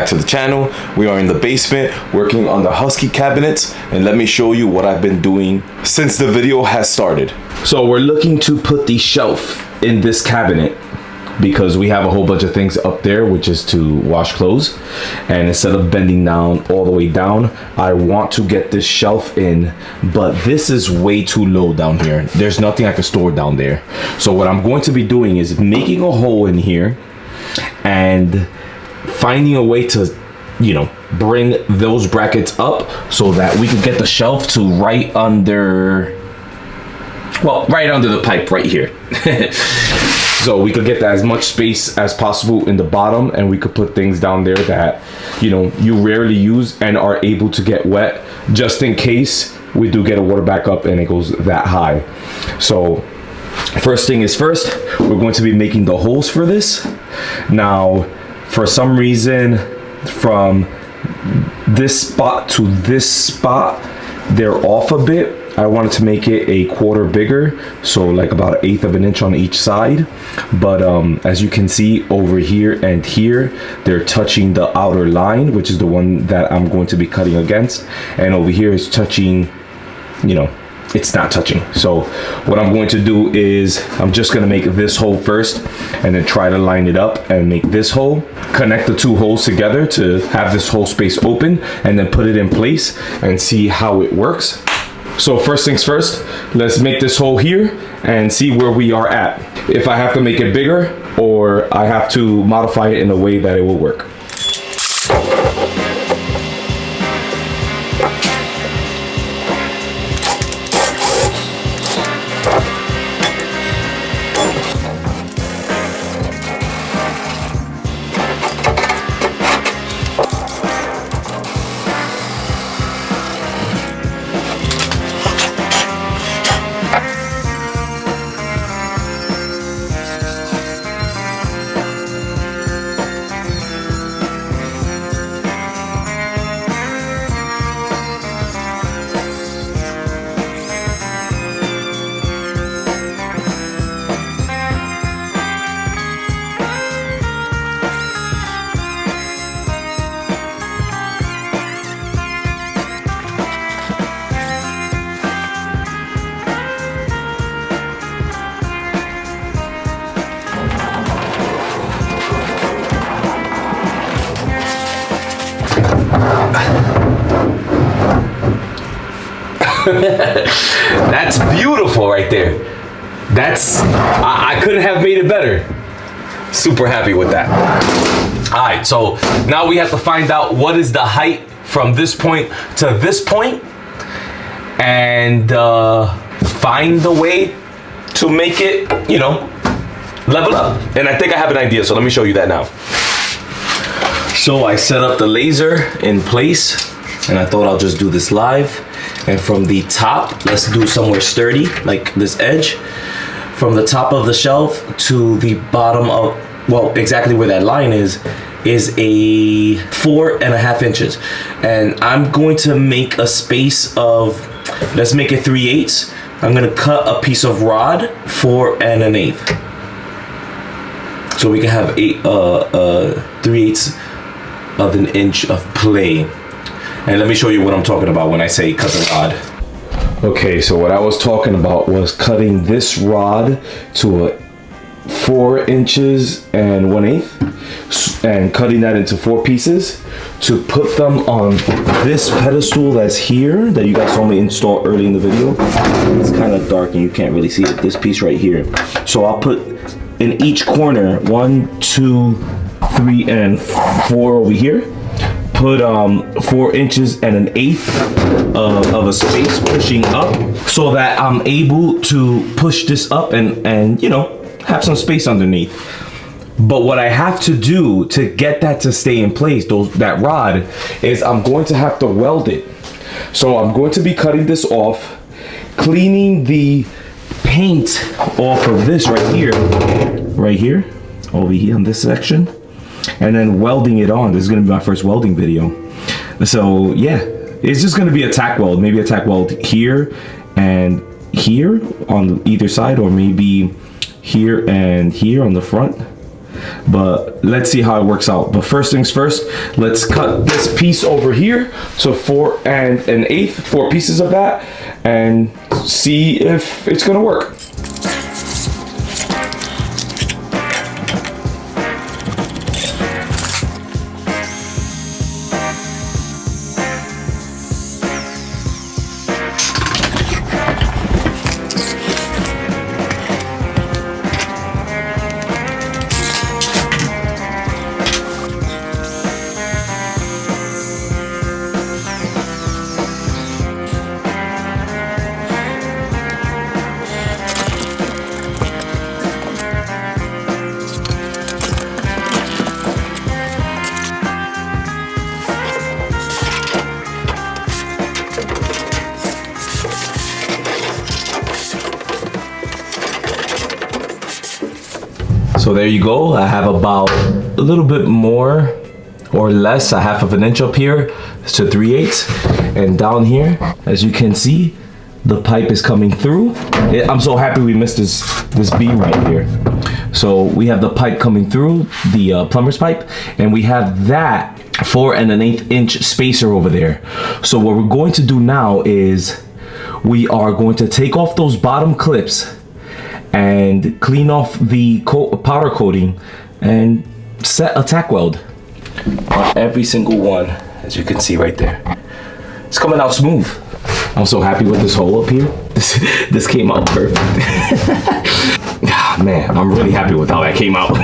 back to the channel. We are in the basement working on the Husky cabinets, and let me show you what I've been doing since the video has started. So we're looking to put the shelf in this cabinet because we have a whole bunch of things up there, which is to wash clothes. And instead of bending down all the way down, I want to get this shelf in, but this is way too low down here. There's nothing I can store down there. So what I'm going to be doing is making a hole in here and finding a way to, you know, bring those brackets up so that we can get the shelf to right under the pipe right here. So we could get that as much space as possible in the bottom, and we could put things down there that, you know, you rarely use and are able to get wet, just in case we do get a water back up and it goes that high. So first thing is first, we're going to be making the holes for this. Now, for some reason, from this spot to this spot, they're off a bit. I wanted to make it a quarter bigger, so like about 1/8 of an inch on each side. But as you can see over here and here, they're touching the outer line, which is the one that I'm going to be cutting against. And over here is touching, you know, it's not touching. So what I'm going to do is I'm just going to make this hole first and then try to line it up and make this hole, connect the two holes together to have this whole space open, and then put it in place and see how it works. So first things first, let's make this hole here and see where we are at. If I have to make it bigger or I have to modify it in a way that it will work. That's beautiful right there. I couldn't have made it better. Super happy with that. All right, so now we have to find out what is the height from this point to this point, and find the way to make it, you know, level up. And I think I have an idea, so let me show you that now. So I set up the laser in place, and I thought I'll just do this live. And from the top, let's do somewhere sturdy, like this edge. From the top of the shelf to the bottom of, well, exactly where that line is a 4.5 inches. And I'm going to make a space of, let's make it 3/8. I'm gonna cut a piece of rod 4 1/8. So we can have 3/8 of an inch of play. And let me show you what I'm talking about when I say cut the rod. Okay, so what I was talking about was cutting this rod to a 4 inches and 1/8, and cutting that into 4 pieces to put them on this pedestal that's here that you guys saw me install early in the video. It's kind of dark and you can't really see it, this piece right here. So I'll put in each corner 1, 2, 3, and 4 over here. Put 4 inches and 1/8 of a space pushing up, so that I'm able to push this up and you know, have some space underneath. But what I have to do to get that to stay in place, that rod, is I'm going to have to weld it. So I'm going to be cutting this off, cleaning the paint off of this right here, over here on this section, and then welding it on. This is going to be my first welding video. So yeah, it's just going to be a tack weld, maybe a tack weld here and here on either side, or maybe here and here on the front. But let's see how it works out. But first things first, let's cut this piece over here. So 4 1/8, 4 pieces of that, and see if it's gonna work. So there you go. I have about a little bit more or less, a 1/2 inch up here to 3/8. And down here, as you can see, the pipe is coming through. I'm so happy we missed this beam right here. So we have the pipe coming through, the plumber's pipe, and we have that 4 1/8 inch spacer over there. So what we're going to do now is we are going to take off those bottom clips and clean off the powder coating and set a tack weld on every single one, as you can see right there. It's coming out smooth. I'm so happy with this hole up here. This came out perfect. Man, I'm really happy with how that came out.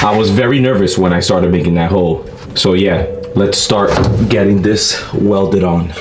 I was very nervous when I started making that hole. So yeah, let's start getting this welded on.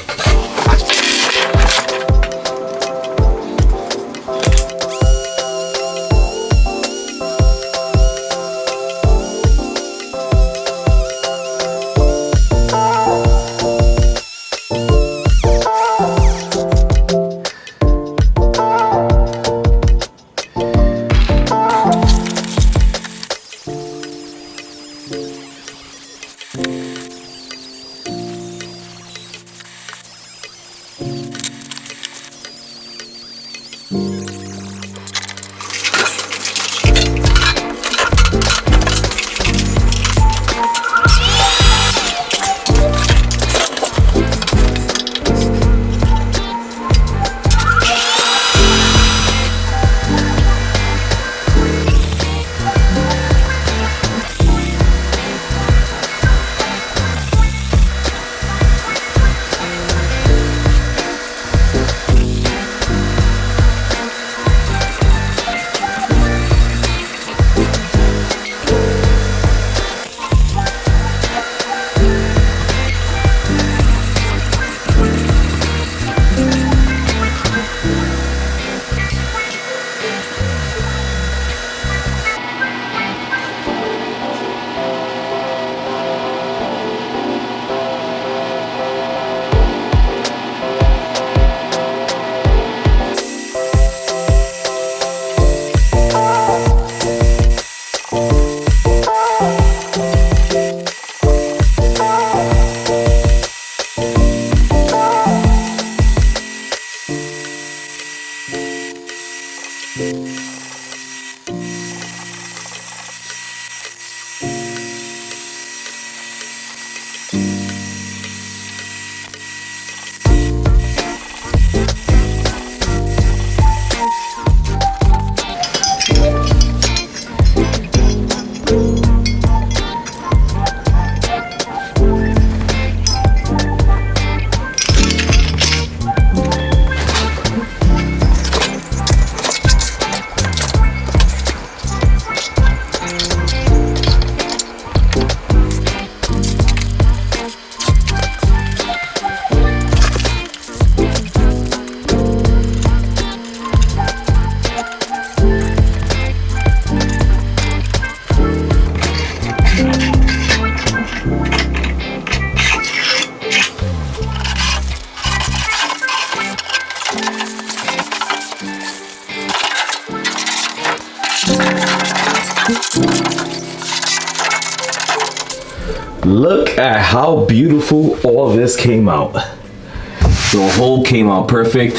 Look at how beautiful all this came out. The hole came out perfect.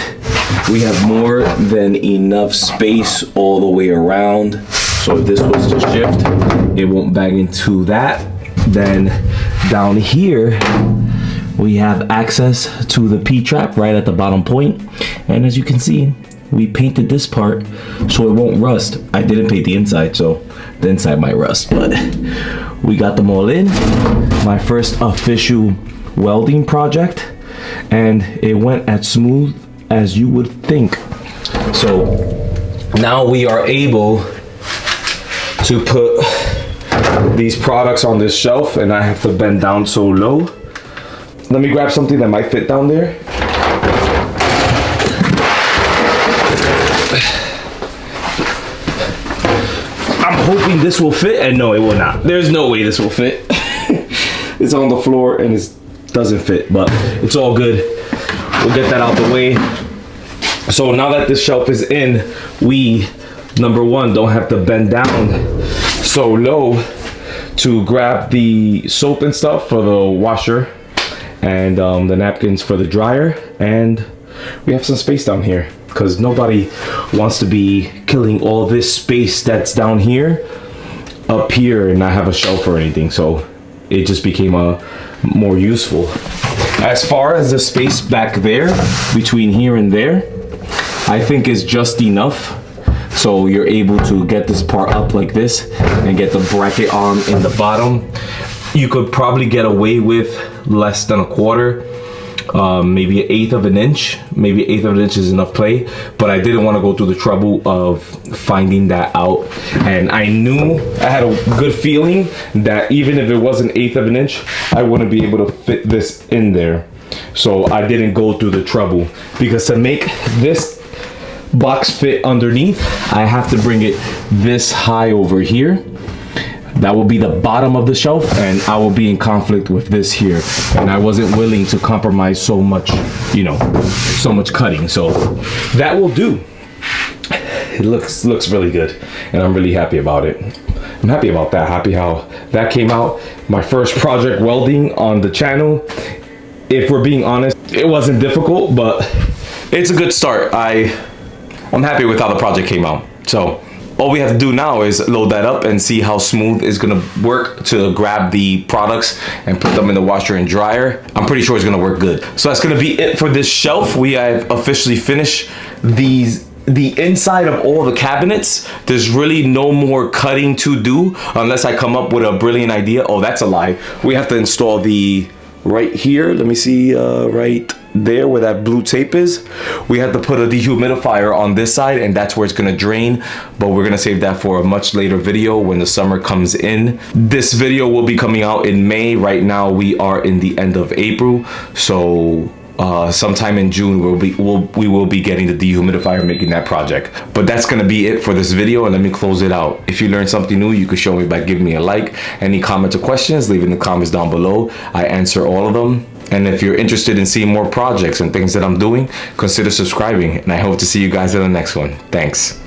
We have more than enough space all the way around. So if this was to shift, it won't bang into that. Then down here, we have access to the P-trap right at the bottom point. And as you can see, we painted this part so it won't rust. I didn't paint the inside, so the inside might rust, but we got them all in. My first official welding project, and it went as smooth as you would think. So now we are able to put these products on this shelf, and I have to bend down so low. Let me grab something that might fit down there. I'm hoping this will fit, and no, it will not. There's no way this will fit. It's on the floor and it doesn't fit, but it's all good. We'll get that out the way. So now that this shelf is in, we, number one, don't have to bend down so low to grab the soap and stuff for the washer and the napkins for the dryer. And we have some space down here because nobody wants to be killing all this space that's down here up here and not have a shelf or anything. So it just became more useful. As far as the space back there, between here and there, I think is just enough. So you're able to get this part up like this and get the bracket arm in the bottom. You could probably get away with less than a quarter, maybe 1/8 of an inch. Maybe 1/8 of an inch is enough play, but I didn't want to go through the trouble of finding that out. And I knew, I had a good feeling that even if it was an 1/8 of an inch, I wouldn't be able to fit this in there. So I didn't go through the trouble, because to make this box fit underneath, I have to bring it this high over here. That will be the bottom of the shelf, and I will be in conflict with this here, and I wasn't willing to compromise so much, you know, so much cutting. So that will do. It looks really good, and I'm really happy about it. I'm happy about that, happy how that came out. My first project welding on the channel. If we're being honest, it wasn't difficult, but it's a good start. I'm happy with how the project came out. So all we have to do now is load that up and see how smooth it's gonna work to grab the products and put them in the washer and dryer. I'm pretty sure it's gonna work good. So that's gonna be it for this shelf. We have officially finished the inside of all the cabinets. There's really no more cutting to do unless I come up with a brilliant idea. Oh, that's a lie. We have to install the right here. Let me see, right there where that blue tape is. We have to put a dehumidifier on this side, and that's where it's gonna drain, but we're gonna save that for a much later video when the summer comes in. This video will be coming out in May. Right now we are in the end of April, so sometime in June we will be getting the dehumidifier, making that project. But that's gonna be it for this video, and let me close it out. If you learned something new, you could show me by giving me a like. Any comments or questions, leave in the comments down below. I answer all of them. And if you're interested in seeing more projects and things that I'm doing, consider subscribing, and I hope to see you guys in the next one. Thanks.